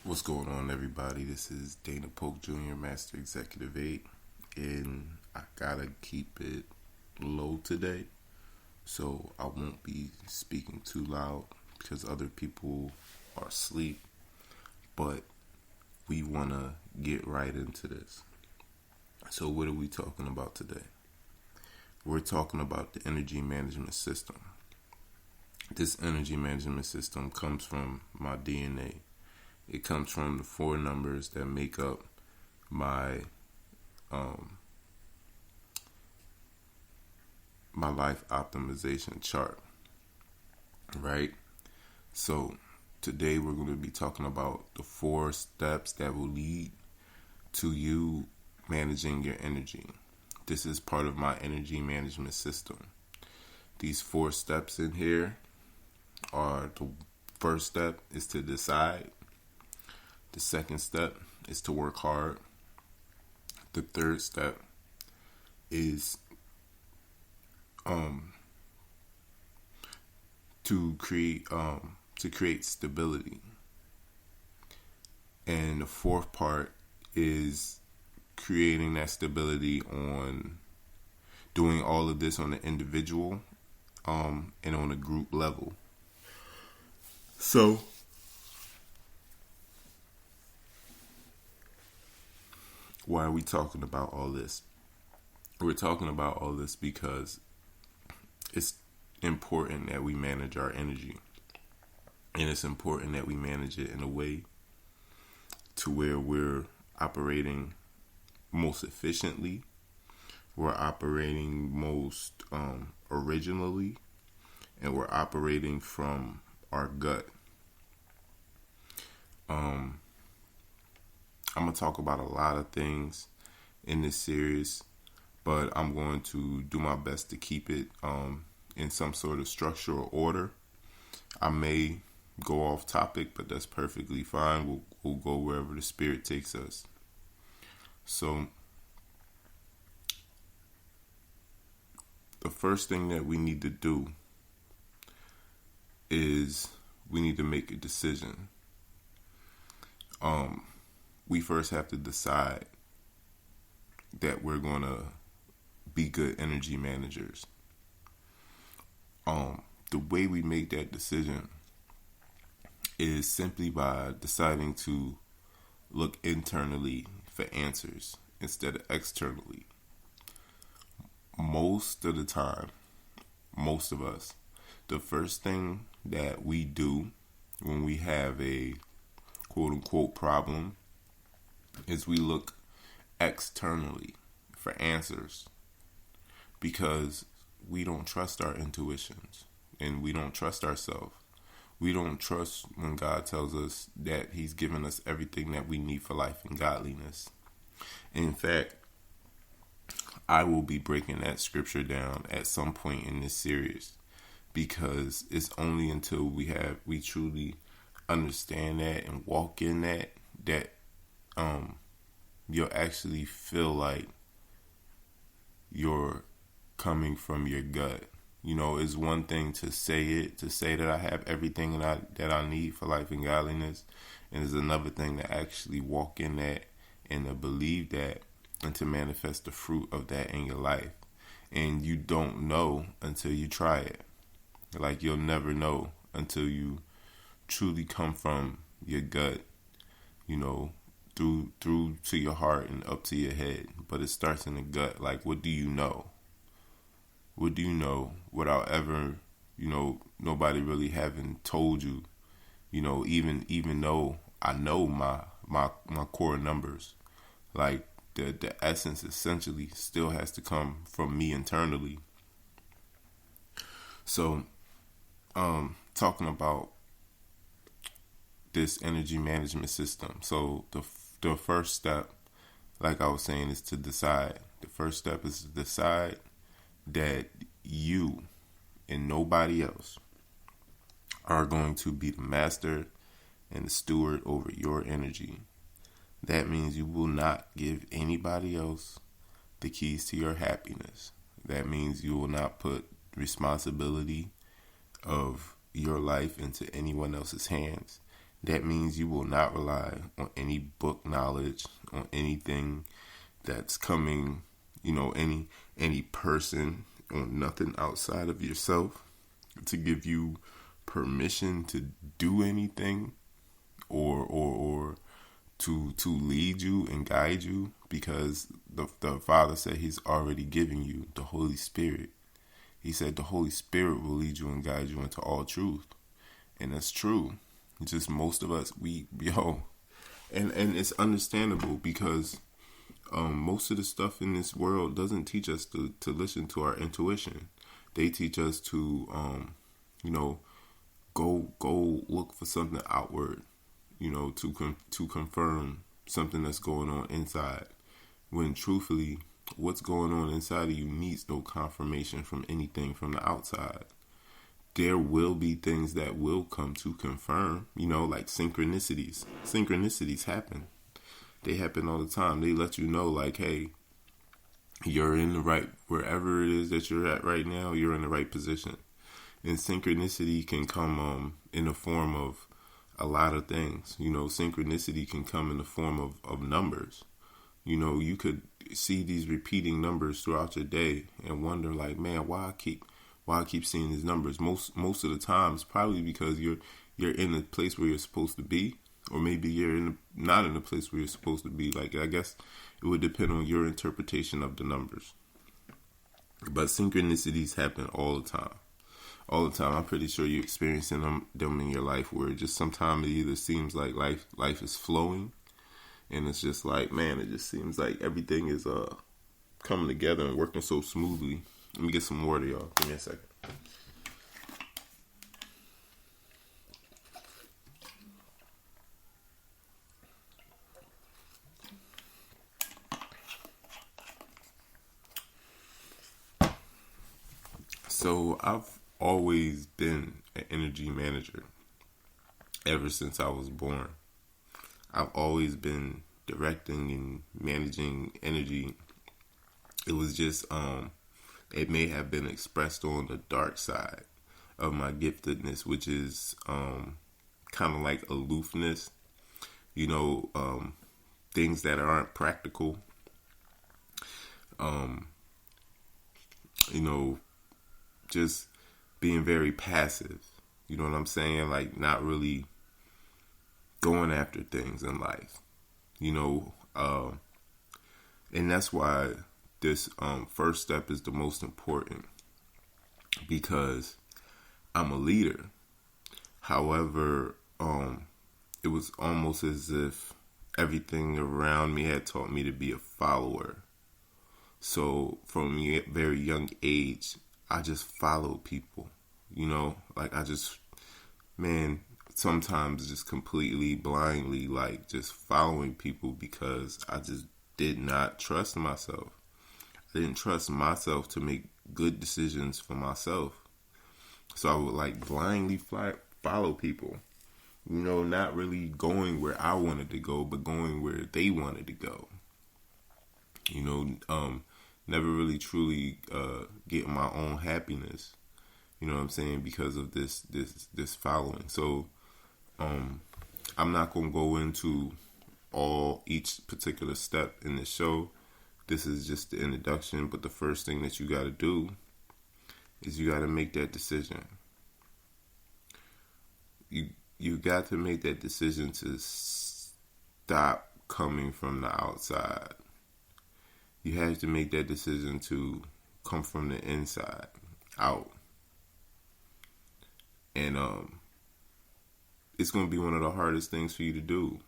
What's going on, everybody? This is Dana Polk Jr., Master Executive 8, and I gotta keep it low today, so I won't be speaking too loud because other people are asleep, but we want to get right into this. So what are we talking about today? We're talking about the energy management system. This energy management system comes from my DNA. It comes from the four numbers that make up my my life optimization chart, right? So today we're going to be talking about the 4 steps that will lead to you managing your energy. This is part of my energy management system. These 4 steps in here are: the first step is to decide. The second step is to work hard. The third step is to create stability. And the fourth part is creating that stability on doing all of this on an individual and on a group level. So why are we talking about all this? We're talking about all this because it's important that we manage our energy. And it's important that we manage it in a way to where we're operating most efficiently, we're operating most originally, and we're operating from our gut. I'm going to talk about a lot of things in this series, but I'm going to do my best to keep it in some sort of structure or order. I may go off topic, but that's perfectly fine. We'll go wherever the spirit takes us. So the first thing that we need to do is we need to make a decision. We first have to decide that we're going to be good energy managers. The way we make that decision is simply by deciding to look internally for answers instead of externally. Most of the time, most of us, the first thing that we do when we have a quote-unquote problem is we look externally for answers because we don't trust our intuitions and we don't trust ourselves. We don't trust when God tells us that He's given us everything that we need for life and godliness. In fact, I will be breaking that scripture down at some point in this series because it's only until we truly understand that and walk in that you'll actually feel like you're coming from your gut. You know, it's one thing to say that I have everything that I need for life and godliness, and it's another thing to actually walk in that and to believe that and to manifest the fruit of that in your life. And you don't know until you try it. Like, you'll never know until you truly come from your gut, you know, through to your heart and up to your head. But it starts in the gut. Like, what do you know? What do you know without ever, nobody really having told you, even though I know my core numbers, like the essence essentially still has to come from me internally. So, talking about this energy management system. So the first step, like I was saying, is to decide. The first step is to decide that you and nobody else are going to be the master and the steward over your energy. That means you will not give anybody else the keys to your happiness. That means you will not put responsibility of your life into anyone else's hands. That means you will not rely on any book knowledge, on anything that's coming, any person, on nothing outside of yourself to give you permission to do anything or to lead you and guide you, because the Father said He's already given you the Holy Spirit. He said the Holy Spirit will lead you and guide you into all truth. And that's true. It's just most of us, and it's understandable because most of the stuff in this world doesn't teach us to listen to our intuition. They teach us to, go look for something outward, to confirm something that's going on inside. When truthfully, what's going on inside of you needs no confirmation from anything from the outside. There will be things that will come to confirm, like synchronicities. Synchronicities happen. They happen all the time. They let you know, like, hey, you're in the right, wherever it is that you're at right now, you're in the right position. And synchronicity can come in the form of a lot of things. Synchronicity can come in the form of numbers. You could see these repeating numbers throughout your day and wonder, like, man, why I keep seeing these numbers. Most of the time, it's probably because you're in the place where you're supposed to be, or maybe you're not in the place where you're supposed to be. Like, I guess it would depend on your interpretation of the numbers. But synchronicities happen all the time. All the time. I'm pretty sure you're experiencing them in your life, where just sometimes it either seems like life is flowing, and it's just like, man, it just seems like everything is coming together and working so smoothly. Let me get some water, y'all. Give me a second. So I've always been an energy manager ever since I was born. I've always been directing and managing energy. It was just it may have been expressed on the dark side of my giftedness, which is kind of like aloofness, things that aren't practical, just being very passive, you know what I'm saying? Like, not really going after things in life, and that's why this first step is the most important, because I'm a leader. However, it was almost as if everything around me had taught me to be a follower. So from a very young age, I just followed people, like sometimes just completely blindly, like just following people because I just did not trust myself. I didn't trust myself to make good decisions for myself. So I would like blindly follow people, not really going where I wanted to go, but going where they wanted to go. Never really truly getting my own happiness, you know what I'm saying, because of this following. So I'm not going to go into each particular step in the show. This is just the introduction, but the first thing that you got to do is you got to make that decision. You got to make that decision to stop coming from the outside. You have to make that decision to come from the inside out. And it's going to be one of the hardest things for you to do,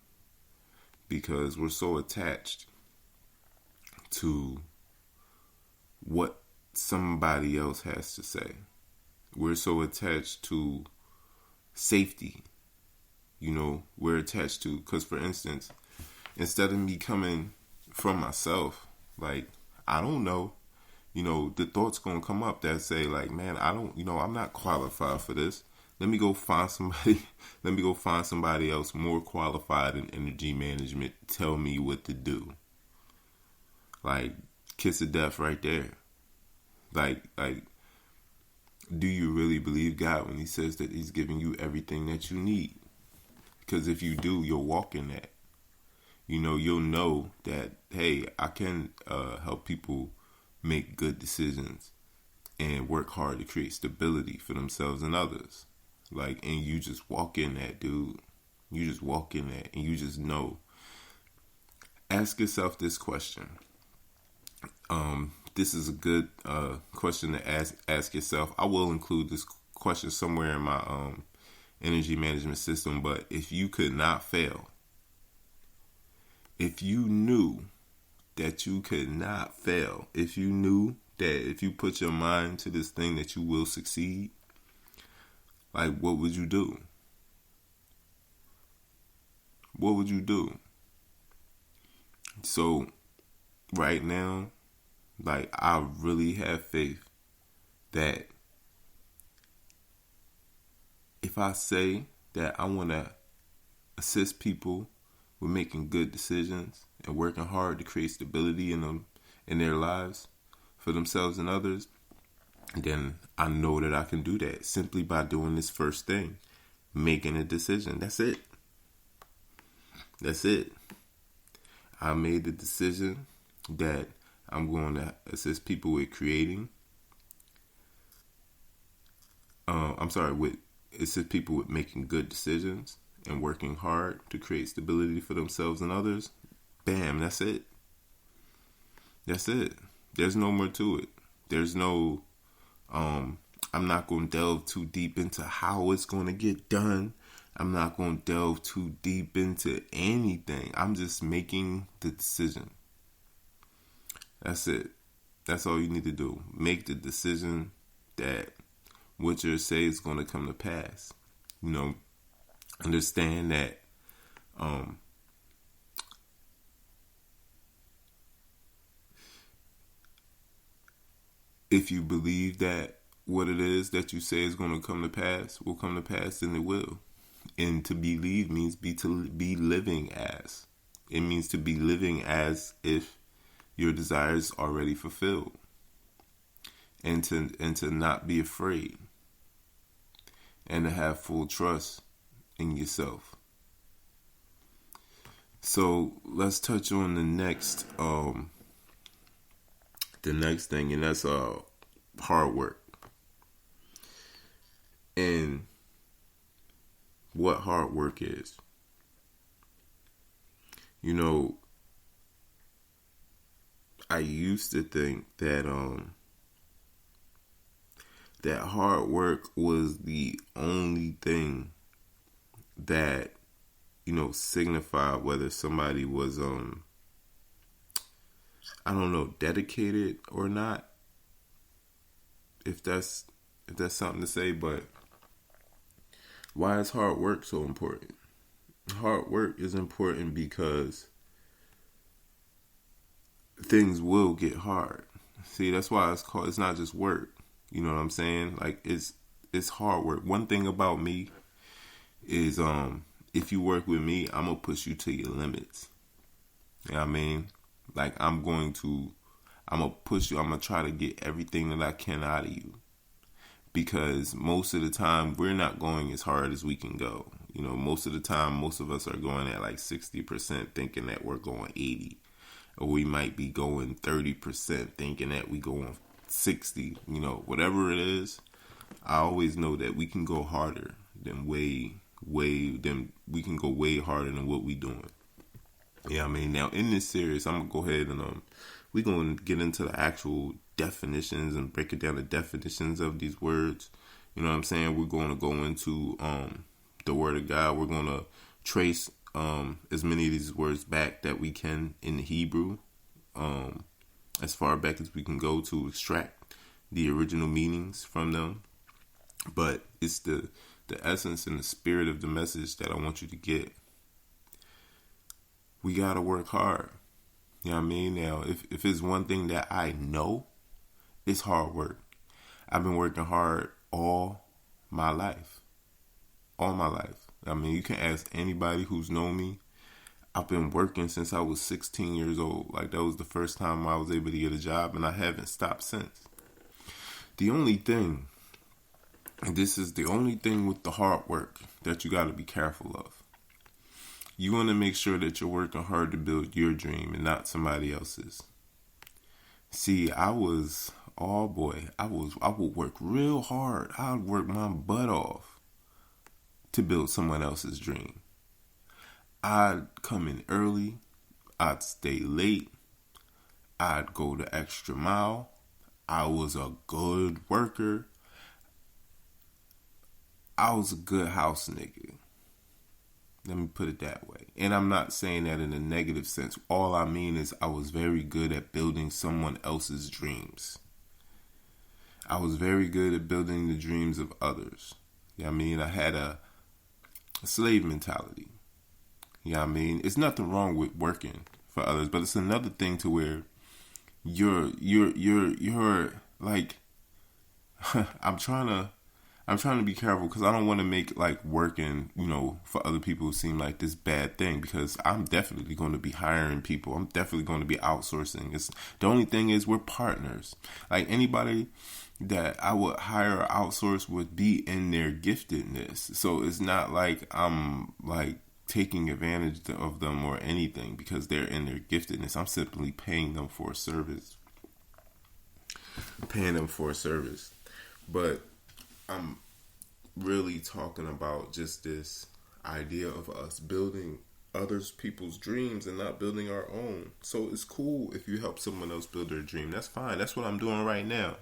because we're so attached to what somebody else has to say. We're so attached to safety. We're attached to, because for instance, instead of me coming from myself, like, I don't know, the thoughts gonna come up that say, like, man, I'm not qualified for this. Let me go find somebody. Let me go find somebody else more qualified in energy management. Tell me what to do. Like, kiss of death right there. Like, do you really believe God when He says that He's giving you everything that you need? Because if you do, you'll walk in that. You'll know that, hey, I can help people make good decisions and work hard to create stability for themselves and others. And you just walk in that, dude. You just walk in that and you just know. Ask yourself this question. This is a good question to ask yourself. I will include this question somewhere in my energy management system, but if you could not fail, if you knew that you could not fail, if you knew that if you put your mind to this thing that you will succeed, what would you do? What would you do? So right now, I really have faith that if I say that I want to assist people with making good decisions and working hard to create stability in their lives for themselves and others, then I know that I can do that simply by doing this first thing, making a decision. That's it. That's it. I made the decision that I'm going to assist people with creating. Assist people with making good decisions and working hard to create stability for themselves and others. Bam, that's it. That's it. There's no more to it. There's no, I'm not going to delve too deep into how it's going to get done. I'm not going to delve too deep into anything. I'm just making the decision. That's it. That's all you need to do. Make the decision that what you say is going to come to pass. Understand that if you believe that what it is that you say is going to come to pass will come to pass, then it will. And to believe means to be living as. It means to be living as if your desires are already fulfilled. And to not be afraid. And to have full trust in yourself. So let's touch on the next thing, and that's hard work. And what hard work is. I used to think that that hard work was the only thing that signified whether somebody was dedicated or not, if that's something to say. But why is hard work so important? Hard work is important because things will get hard. See, that's why it's not just work. You know what I'm saying? It's hard work. One thing about me is if you work with me, I'm gonna push you to your limits. You know what I mean? I'm gonna push you. I'm gonna try to get everything that I can out of you. Because most of the time, we're not going as hard as we can go. Most of the time, most of us are going at 60%, thinking that we're going 80. Or we might be going 30%, thinking that we going 60. Whatever it is, I always know that we can go harder than we can go way harder than what we doing. Yeah, I mean, now in this series, I'm gonna go ahead and we're gonna get into the actual definitions and break it down the definitions of these words. You know what I'm saying? We're gonna go into the Word of God. We're gonna trace as many of these words back that we can in the Hebrew, as far back as we can go to extract the original meanings from them. But it's the essence and the spirit of the message that I want you to get. We gotta work hard. You know what I mean? Now, if it's one thing that I know, it's hard work. I've been working hard all my life. All my life. I mean, you can ask anybody who's known me. I've been working since I was 16 years old. That was the first time I was able to get a job, and I haven't stopped since. The only thing, and this is the only thing with the hard work that you got to be careful of. You want to make sure that you're working hard to build your dream and not somebody else's. See, I would work real hard. I'd work my butt off to build someone else's dream. I'd come in early. I'd stay late. I'd go the extra mile. I was a good worker. I was a good house nigga. Let me put it that way. And I'm not saying that in a negative sense. All I mean is I was very good at building someone else's dreams. I was very good at building the dreams of others. You know what I mean? I had a slave mentality. You know what I mean? It's nothing wrong with working for others, but it's another thing to where you're like, I'm trying to be careful because I don't want to make like working, for other people seem like this bad thing, because I'm definitely going to be hiring people. I'm definitely going to be outsourcing. The only thing is we're partners. Like anybody that I would hire or outsource would be in their giftedness. So it's not like I'm like taking advantage of them or anything because they're in their giftedness. I'm simply paying them for a service. But I'm really talking about just this idea of us building others people's dreams and not building our own. So it's cool if you help someone else build their dream. That's fine. That's what I'm doing right now.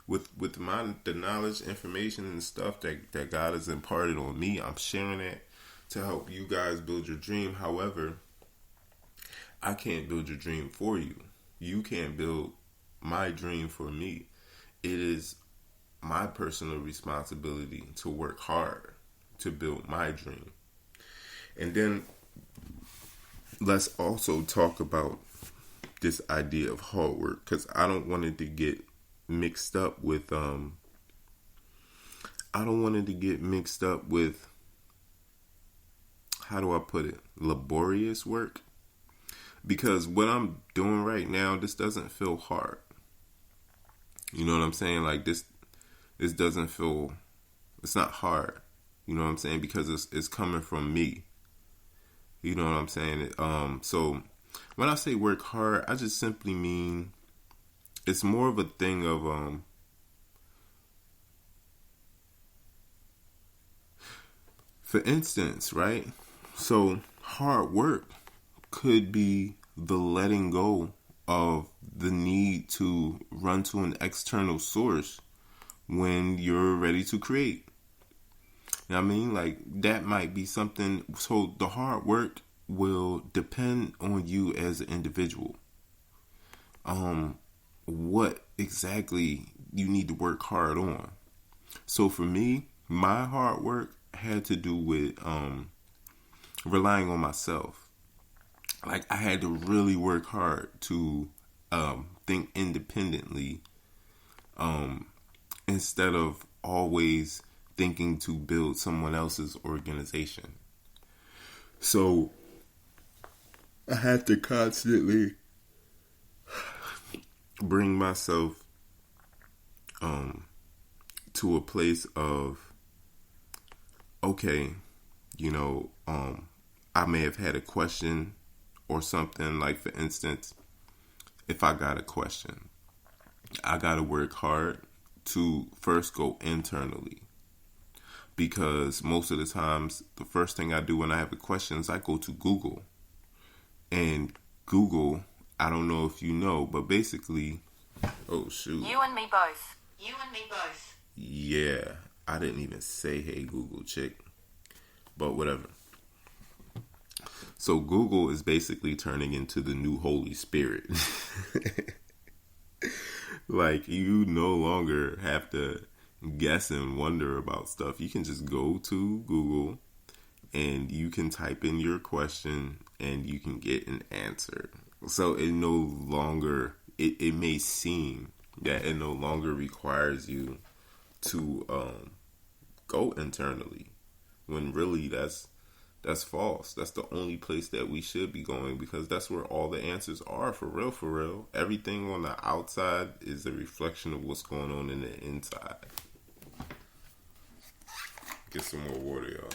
With the knowledge, information, and stuff that God has imparted on me, I'm sharing it to help you guys build your dream. However, I can't build your dream for you. You can't build my dream for me. It is my personal responsibility to work hard to build my dream. And then let's also talk about this idea of hard work, because I don't want it to get mixed up with how do I put it, laborious work. Because what I'm doing right now, this doesn't feel hard. You know what I'm saying? Like this doesn't feel, it's not hard. You know what I'm saying? Because it's coming from me. You know what I'm saying? So when I say work hard, I just simply mean it's more of a thing of for instance, right? So hard work could be the letting go of the need to run to an external source when you're ready to create. You know what I mean? Like that might be something. So the hard work will depend on you as an individual. What exactly you need to work hard on. So for me, my hard work had to do with relying on myself. Like I had to really work hard to think independently instead of always thinking to build someone else's organization. So I had to constantly bring myself to a place of, okay, I may have had a question or something. Like for instance, if I got a question, I got to work hard to first go internally, because most of the times the first thing I do when I have a question is I go to Google. And Google, I don't know if you know, but basically, oh shoot. You and me both. Yeah, I didn't even say hey Google chick, but whatever. So Google is basically turning into the new Holy Spirit. Like you no longer have to guess and wonder about stuff. You can just go to Google and you can type in your question and you can get an answer. So it no longer, it may seem that it no longer requires you to go internally, when really that's false. That's the only place that we should be going, because that's where all the answers are, for real. Everything on the outside is a reflection of what's going on in the inside. Get some more water, y'all.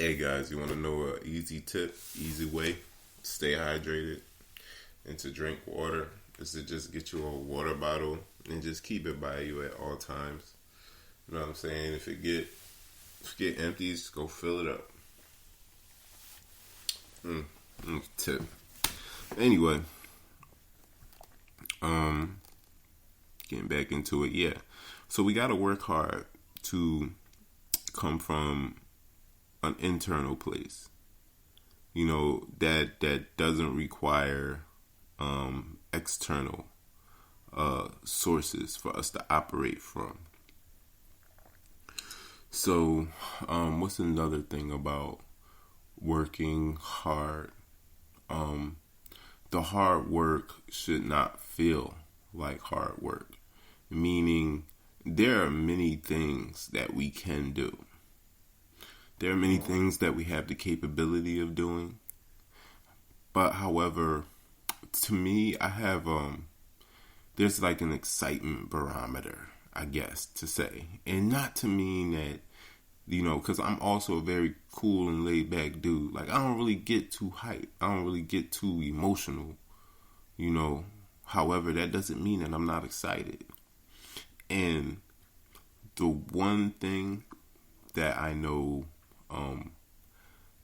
Hey guys, you want to know an easy tip, easy way to stay hydrated and to drink water is to just get you a water bottle and just keep it by you at all times. You know what I'm saying? If it get empty, just go fill it up. Tip. Anyway, getting back into it, yeah. So we got to work hard to come from an internal place, you know, that doesn't require external sources for us to operate from. So what's another thing about working hard? The hard work should not feel like hard work, meaning there are many things that we can do. There are many things that we have the capability of doing. But however, to me, I have, there's like an excitement barometer, I guess, to say. And not to mean that, you know, because I'm also a very cool and laid back dude. Like, I don't really get too hyped. I don't really get too emotional, you know. However, that doesn't mean that I'm not excited. And the one thing that I know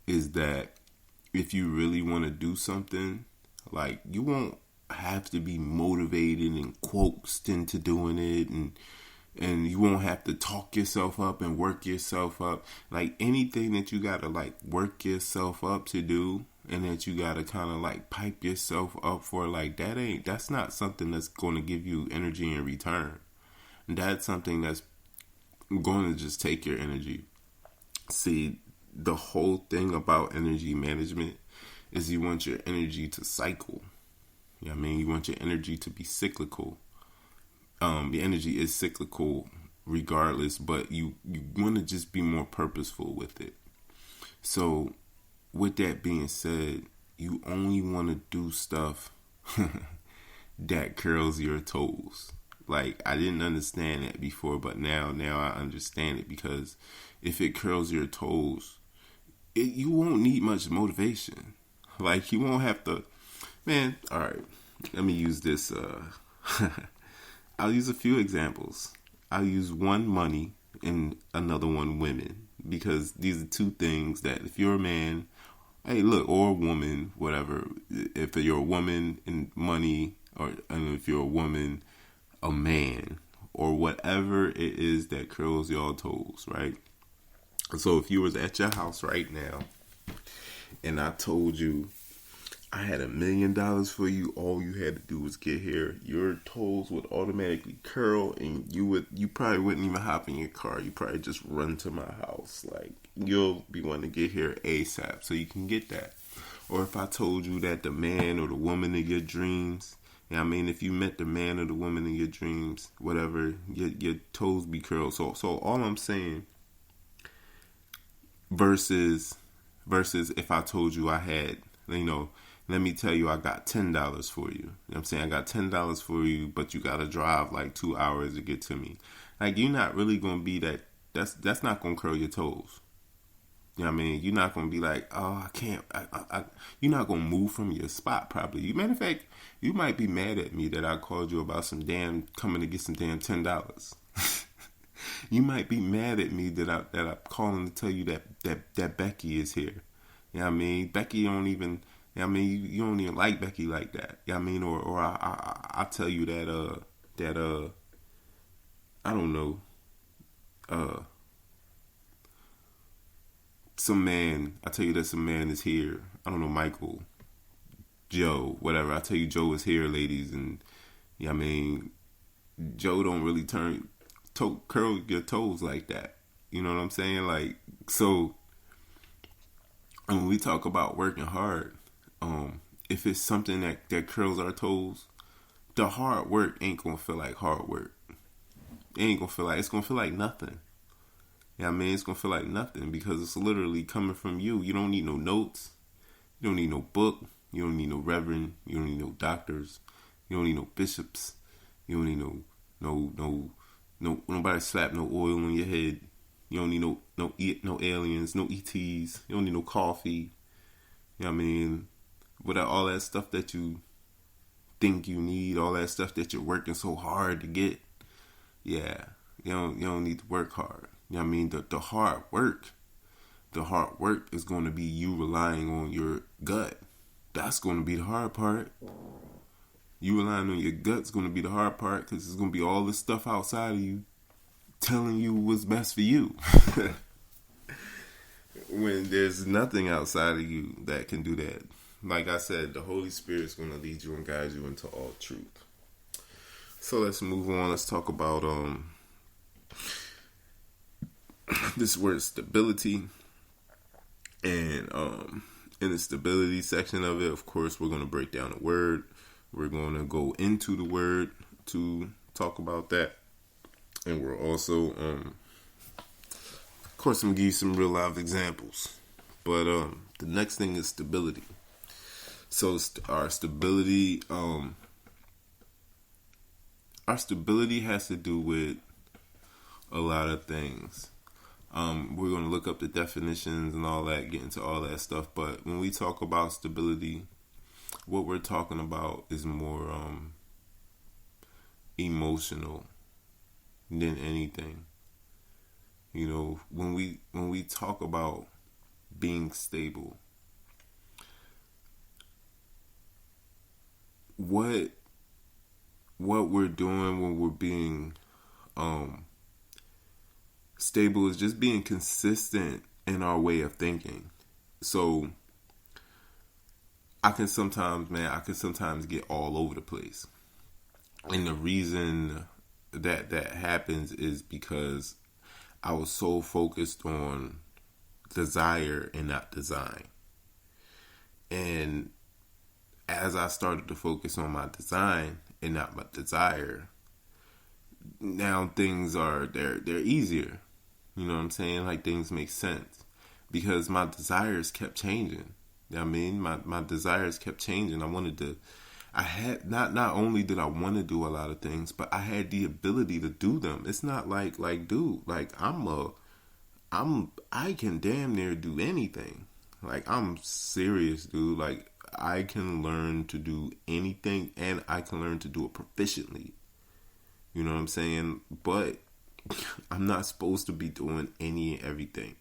is that if you really want to do something, like, you won't have to be motivated and coaxed into doing it, and you won't have to talk yourself up and work yourself up. Like, anything that you gotta like work yourself up to do, and that you gotta kind of like pipe yourself up for, like, that's not something that's going to give you energy in return. That's something that's going to just take your energy. See, the whole thing about energy management is you want your energy to cycle. You know what I mean? You want your energy to be cyclical. The energy is cyclical regardless, but you want to just be more purposeful with it. So with that being said, you only want to do stuff that curls your toes. Like, I didn't understand that before, but now I understand it, because if it curls your toes, you won't need much motivation. Like, you won't have to, man, all right, let me use this, I'll use a few examples. I'll use one money and another one women, because these are two things that if you're a man, hey, look, or a woman, whatever, if you're a woman in money, and if you're a woman, a man, or whatever it is that curls your toes, right? So if you was at your house right now and I told you I had $1 million for you, all you had to do was get here, your toes would automatically curl, and you probably wouldn't even hop in your car. You probably just run to my house. Like, you'll be wanting to get here ASAP so you can get that. Or if I told you that the man or the woman of your dreams, I mean, if you met the man or the woman in your dreams, whatever, your toes be curled. So all I'm saying, versus if I told you I had, you know, let me tell you, I got $10 for you. You know what I'm saying? I got $10 for you, but you got to drive like 2 hours to get to me. Like, you're not really going to be that's not going to curl your toes. You know what I mean? You're not going to be like, oh, I can't. You're not going to move from your spot, probably. Matter of fact, you might be mad at me that I called you about coming to get some damn $10. You might be mad at me that I'm calling to tell you that Becky is here. You know what I mean? Becky don't even, you know what I mean? You don't even like Becky like that. You know what I mean? Or I tell you that I don't know, I tell you that some man is here. I don't know, Michael, Joe, whatever. I tell you Joe is here, ladies, and you know what I mean, Joe don't really curl your toes like that. You know what I'm saying? Like, so when we talk about working hard, if it's something that curls our toes, the hard work ain't gonna feel like hard work. It ain't gonna feel like, it's gonna feel like nothing. You know what I mean? It's gonna feel like nothing, because it's literally coming from you. You don't need no notes. You don't need no book. You don't need no reverend. You don't need no doctors. You don't need no bishops. You don't need no nobody slap no oil on your head. You don't need no aliens, no ETs. You don't need no coffee. You know what I mean? Without all that stuff that you think you need, all that stuff that you're working so hard to get. Yeah, you don't need to work hard. You know what I mean? The hard work. The hard work is going to be you relying on your gut. That's going to be the hard part. You relying on your gut's going to be the hard part, because it's going to be all this stuff outside of you telling you what's best for you. When there's nothing outside of you that can do that. Like I said, the Holy Spirit is going to lead you and guide you into all truth. So let's move on. Let's talk about this word stability. And in the stability section of it, of course, we're going to break down the word. We're going to go into the word to talk about that. And we're also, of course, I'm going to give you some real life examples. But the next thing is stability. So our stability has to do with a lot of things. We're going to look up the definitions and all that, get into all that stuff. But when we talk about stability, what we're talking about is more emotional than anything. You know, when we talk about being stable, what we're doing when we're being stable is just being consistent in our way of thinking. So I can sometimes get all over the place. And the reason that happens is because I was so focused on desire and not design. And as I started to focus on my design and not my desire, now things are they're easier. You know what I'm saying? Like, things make sense because my desires kept changing. You know what I mean? My desires kept changing. I had not only did I want to do a lot of things, but I had the ability to do them. It's not like dude, like I can damn near do anything. Like, I'm serious, dude. Like, I can learn to do anything, and I can learn to do it proficiently. You know what I'm saying? But I'm not supposed to be doing any and everything.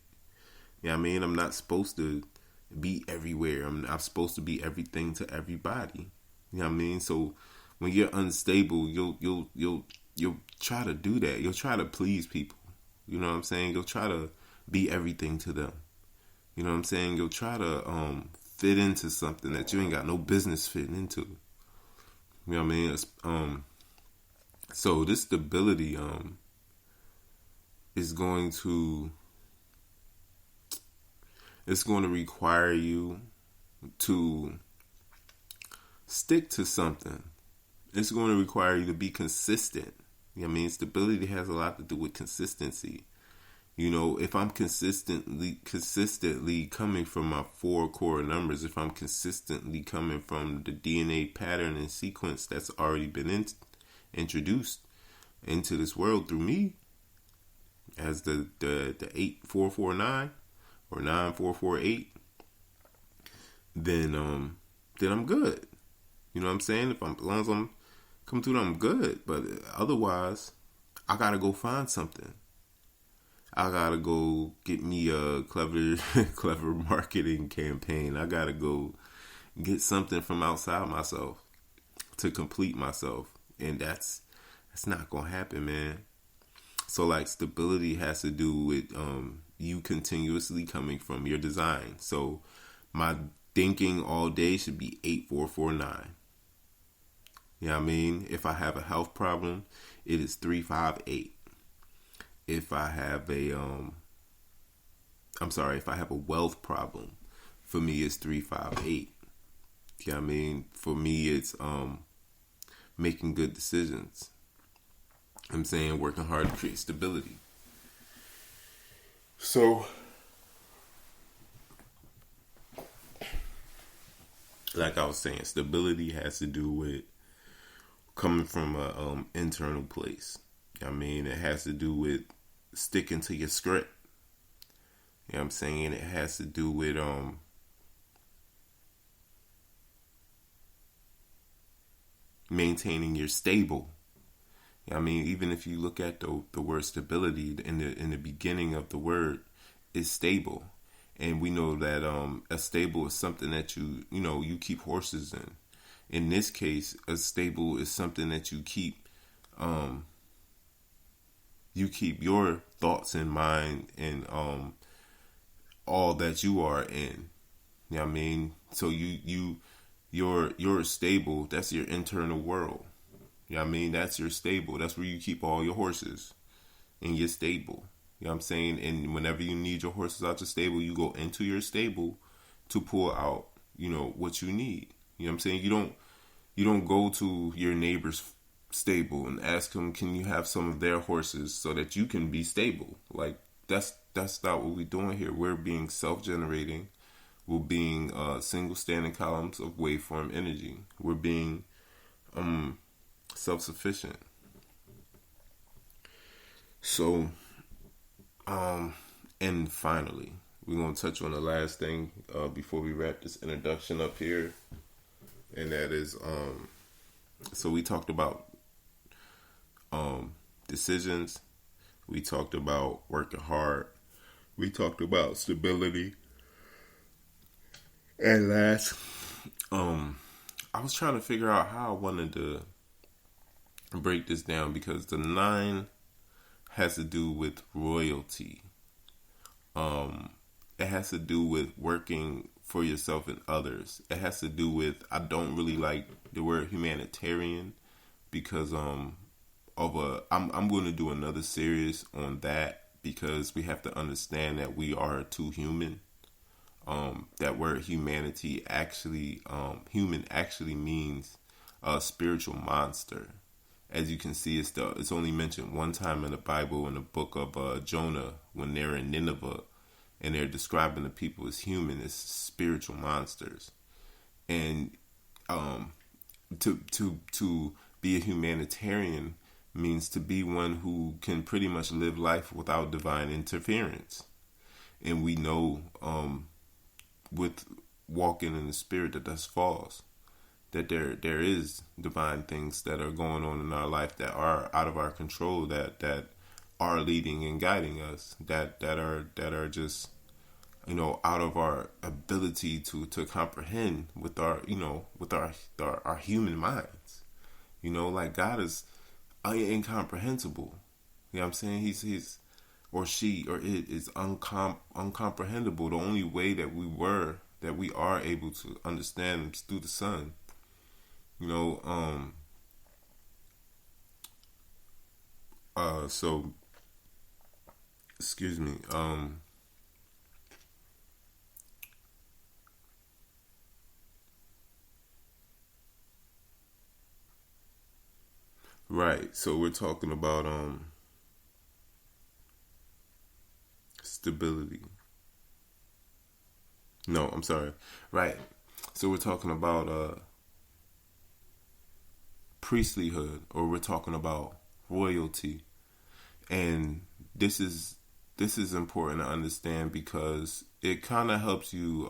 You know what I mean? I'm not supposed to be everywhere. I'm not supposed to be everything to everybody. You know what I mean? So when you're unstable, you'll try to do that. You'll try to please people. You know what I'm saying? You'll try to be everything to them. You know what I'm saying? You'll try to fit into something that you ain't got no business fitting into. You know what I mean? So this stability is going to require you to stick to something. It's going to require you to be consistent. You know what I mean? Stability has a lot to do with consistency. You know, if I'm consistently coming from my 4 core numbers, if I'm consistently coming from the DNA pattern and sequence that's already been introduced into this world through me as the 8449 or 9448, then I'm good. You know what I'm saying? As long as I'm coming through, I'm good. But otherwise, I gotta go find something. I gotta go get me a clever marketing campaign. I gotta go get something from outside myself to complete myself, and that's not gonna happen, man. So, like, stability has to do with you continuously coming from your design. So my thinking all day should be 8449. You know what I mean? If I have a health problem, it is 358. If I have if I have a wealth problem, for me it's 358. You know what I mean? For me, it's making good decisions. I'm saying working hard to create stability. So, like I was saying, stability has to do with coming from a internal place. I mean, it has to do with sticking to your script. You know what I'm saying? It has to do with maintaining your stable. I mean, even if you look at the word stability in the beginning of the word, is stable, and we know that a stable is something that you keep horses in. In this case, a stable is something that um, you keep your thoughts in mind and all that you are in. You know what I mean? So you're stable. That's your internal world. You know what I mean? That's your stable. That's where you keep all your horses in your stable. You know what I'm saying? And whenever you need your horses out your stable, you go into your stable to pull out, what you need. You know what I'm saying? You don't go to your neighbor's stable and ask them, can you have some of their horses so that you can be stable? Like that's not what we're doing here. We're being self-generating. We're being single standing columns of waveform energy. We're being self-sufficient. So, and finally, we're gonna touch on the last thing before we wrap this introduction up here, and that is so we talked about decisions. We talked about working hard. We talked about stability. And last, I was trying to figure out how I wanted to break this down because the 9 has to do with royalty. It has to do with working for yourself and others. It has to do with, I don't really like the word humanitarian because I'm going to do another series on that because we have to understand that we are too human. That word humanity actually, human actually means a spiritual monster. As you can see, it's only mentioned one time in the Bible in the book of Jonah when they're in Nineveh and they're describing the people as human, as spiritual monsters. And to be a humanitarian means to be one who can pretty much live life without divine interference. And we know with walking in the spirit that's false. That there is divine things that are going on in our life that are out of our control, that are leading and guiding us, that are just out of our ability to comprehend with our our human minds. Like God is incomprehensible. You know what I'm saying? He's or she or it is uncomprehendable. The only way that we are able to understand is through the Son. So excuse me. Right. So we're talking about stability. No, I'm sorry. Right. So we're talking about priestlyhood, or we're talking about royalty. And this is important to understand because it kind of helps you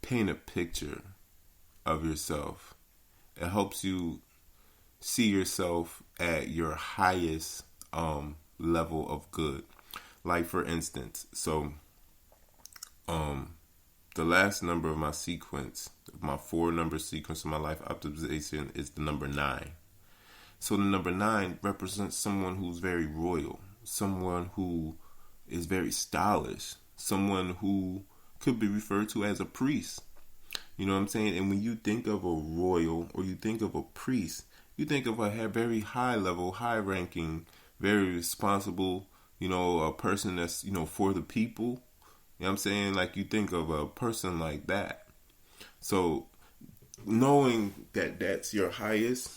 paint a picture of yourself. It helps you see yourself at your highest level of good. Like for instance, so the last number of my sequence, my 4-number sequence of my life optimization is the number 9. So the number 9 represents someone who's very royal, someone who is very stylish, someone who could be referred to as a priest. You know what I'm saying? And when you think of a royal or you think of a priest, you think of a very high level, high ranking, very responsible, a person that's, for the people. You know what I'm saying? Like you think of a person like that. So knowing that that's your highest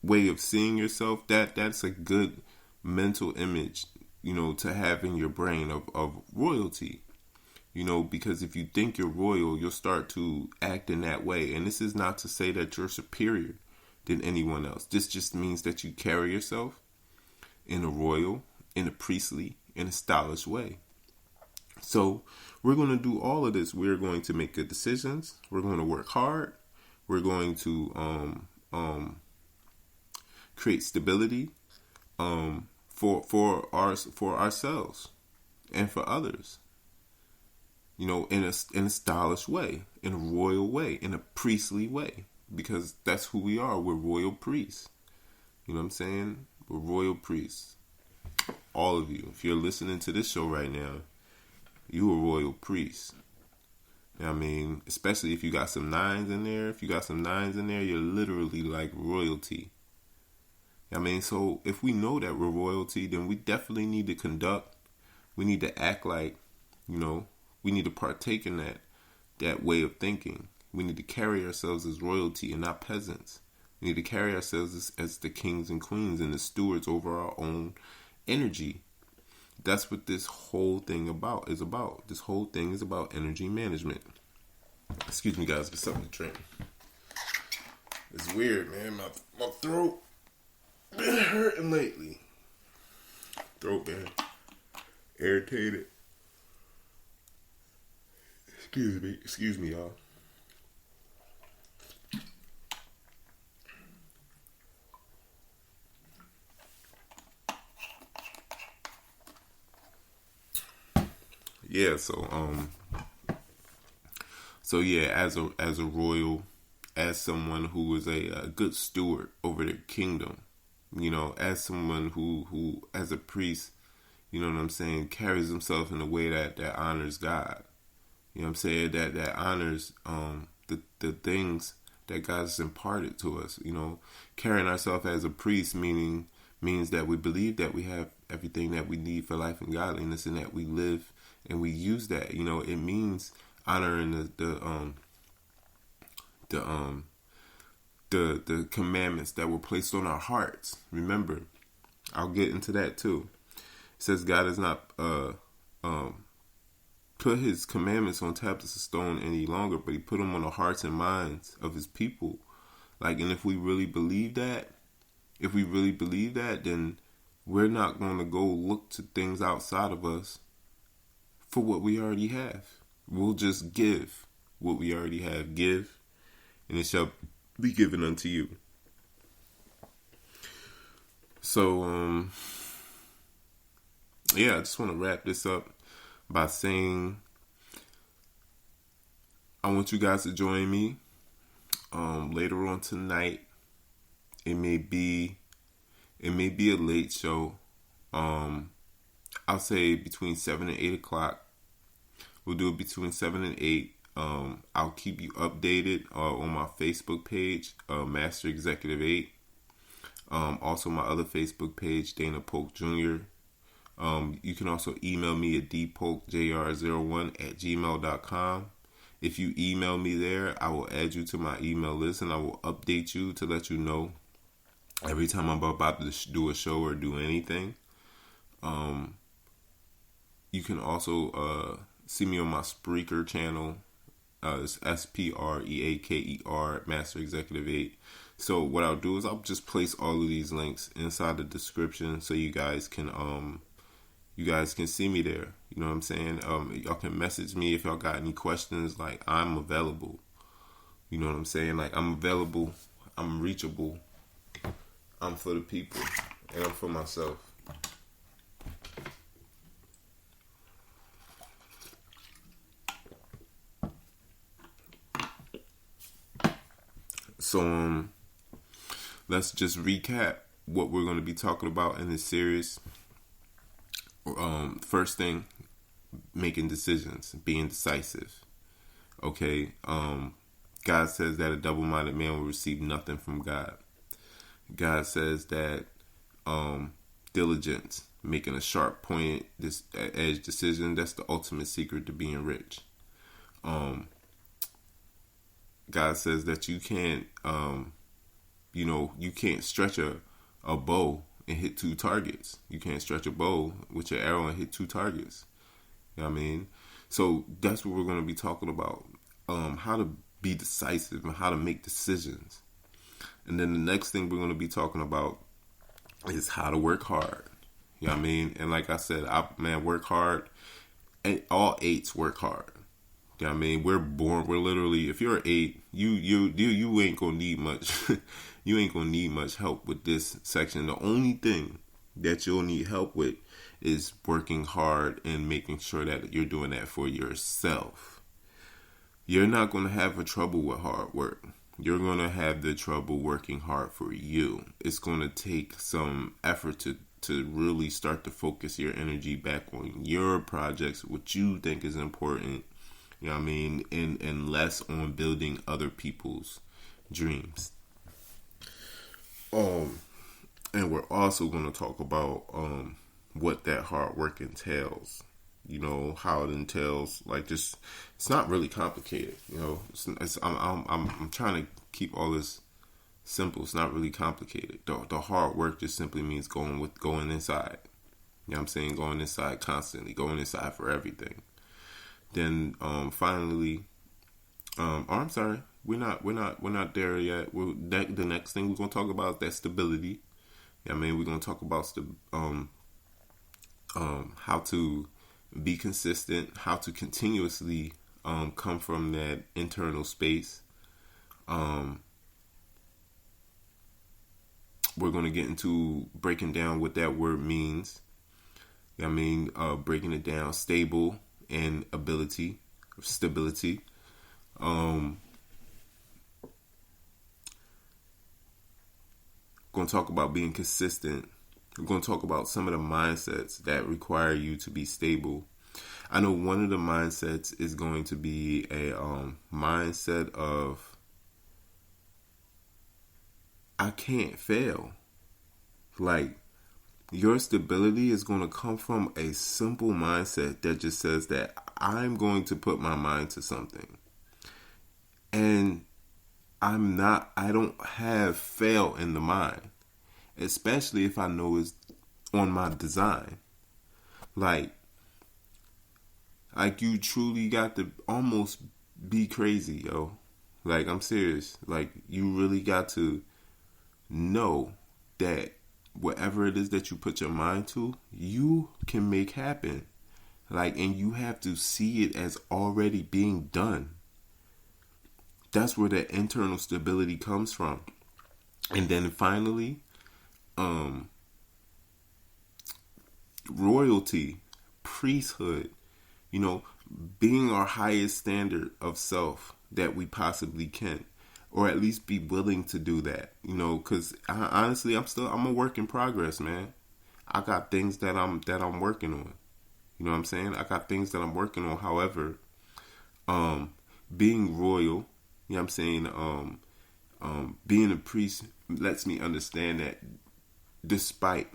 way of seeing yourself, that's a good mental image, to have in your brain of royalty. Because if you think you're royal, you'll start to act in that way. And this is not to say that you're superior than anyone else. This just means that you carry yourself in a royal in a priestly, in a stylish way. So we're going to do all of this. We're going to make good decisions. We're going to work hard. We're going to create stability for ourselves and for others. You know, in a stylish way, in a royal way, in a priestly way, because that's who we are. We're royal priests. You know what I'm saying? We're royal priests. All of you. If you're listening to this show right now, you a royal priest. You know what I mean? Especially if you got some nines in there. If you got some nines in there, you're literally like royalty. You know what I mean? So if we know that we're royalty, then we definitely need to conduct. We need to act like, you know, we need to partake in that way of thinking. We need to carry ourselves as royalty and not peasants. We need to carry ourselves as the kings and queens and the stewards over our own energy. That's what this whole thing is about. This whole thing is about energy management. Excuse me, guys, get something to drink. It's weird, man. My throat been hurting lately. Throat been irritated. Excuse me, y'all. Yeah, so yeah, as a royal, as someone who is a good steward over the kingdom, you know, as someone who as a priest, you know what I'm saying, carries himself in a way that honors God. You know what I'm saying? That honors the things that God has imparted to us. You know, carrying ourselves as a priest means that we believe that we have everything that we need for life and godliness, and that we live and we use that. You know, it means honoring the commandments that were placed on our hearts. Remember, I'll get into that too. It says God has not put his commandments on tablets of stone any longer, but he put them on the hearts and minds of his people. Like, and if we really believe that, then we're not going to go look to things outside of us for what we already have. We'll just give what we already have. Give, and it shall be given unto you. So, yeah, I just want to wrap this up by saying I want you guys to join me later on tonight. It may be a late show. I'll say between 7 and 8 o'clock. We'll do it between 7 and 8. I'll keep you updated on my Facebook page, Master Executive 8. Also my other Facebook page, Dana Polk Jr. You can also email me at dpolkjr01@gmail.com. If you email me there, I will add you to my email list, and I will update you to let you know every time I'm about to do a show or do anything. You can also see me on my Spreaker channel. It's SPREAKER, Master Executive 8. So what I'll do is I'll just place all of these links inside the description so you guys can see me there. You know what I'm saying? Y'all can message me if y'all got any questions. Like, I'm available. You know what I'm saying? Like, I'm available. I'm reachable. I'm for the people. And I'm for myself. So, let's just recap what we're going to be talking about in this series. First thing, making decisions, being decisive. Okay. God says that a double-minded man will receive nothing from God. God says that diligence, making a sharp pointed edge decision, that's the ultimate secret to being rich. God says that you can't stretch a bow and hit two targets. You can't stretch a bow with your arrow and hit two targets. You know what I mean? So that's what we're going to be talking about. How to be decisive and how to make decisions. And then the next thing we're going to be talking about is how to work hard. You know what I mean? And like I said, work hard. And all eights work hard. You know what I mean? We're literally, if you're an eight, you ain't gonna need much. You ain't gonna need much help with this section. The only thing that you'll need help with is working hard and making sure that you're doing that for yourself. You're not gonna have a trouble with hard work. You're gonna have the trouble working hard for you. It's gonna take some effort to really start to focus your energy back on your projects, what you think is important, you know what I mean, and less on building other people's dreams. And we're also going to talk about what that hard work entails. You know, how it entails, like, just, it's not really complicated. You know, I'm trying to keep all this simple. It's not really complicated. The hard work just simply means going inside. You know what I'm saying? Going inside constantly, going inside for everything. Then finally, I'm sorry, we're not there yet. The next thing we're gonna talk about is that stability. Yeah, I mean, we're gonna talk about how to be consistent, how to continuously come from that internal space. We're gonna get into breaking down what that word means. Yeah, I mean, breaking it down, stable and stability. Going to talk about being consistent. We're going to talk about some of the mindsets that require you to be stable. I know one of the mindsets is going to be a mindset of, I can't fail. Like, your stability is going to come from a simple mindset that just says that I'm going to put my mind to something. And I don't have fail in the mind. Especially if I know it's on my design. Like you truly got to almost be crazy, yo. Like, I'm serious. Like, you really got to know that whatever it is that you put your mind to, you can make happen. Like, and you have to see it as already being done. That's where that internal stability comes from. And then finally, royalty, priesthood, you know, being our highest standard of self that we possibly can, or at least be willing to do that, you know, because honestly, I'm a work in progress, man. I got things that I'm working on. You know what I'm saying? I got things that I'm working on. However, being royal, you know what I'm saying, being a priest lets me understand that despite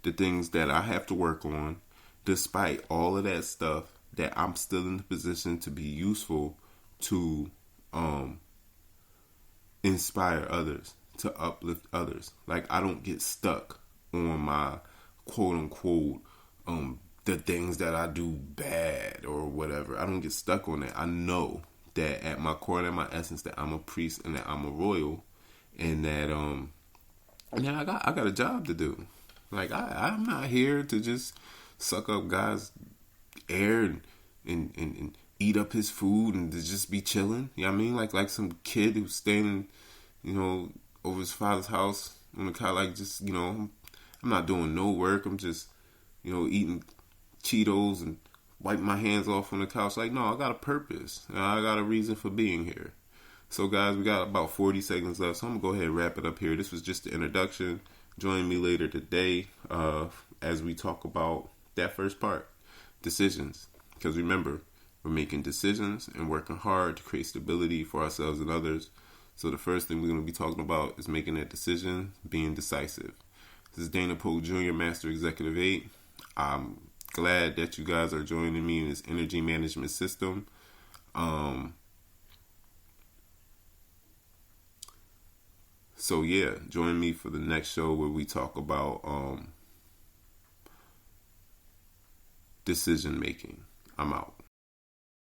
the things that I have to work on, despite all of that stuff, that I'm still in the position to be useful to inspire others, to uplift others. Like, I don't get stuck on my quote unquote the things that I do bad or whatever. I don't get stuck on that. I know that at my core and at my essence that I'm a priest and that I'm a royal, and that I got a job to do. Like, I'm not here to just suck up God's air and eat up his food and to just be chilling. You know what I mean? Like some kid who's staying, you know, over his father's house on the couch, like, just, you know, I'm not doing no work. I'm just, you know, eating Cheetos and wiping my hands off on the couch. Like, no, I got a purpose. I got a reason for being here. So, guys, we got about 40 seconds left, so I'm going to go ahead and wrap it up here. This was just the introduction. Join me later today as we talk about that first part, decisions. Because remember, we're making decisions and working hard to create stability for ourselves and others. So the first thing we're going to be talking about is making that decision, being decisive. This is Dana Poe Jr., Master Executive 8. I'm glad that you guys are joining me in this energy management system. So yeah, join me for the next show where we talk about decision making. I'm out.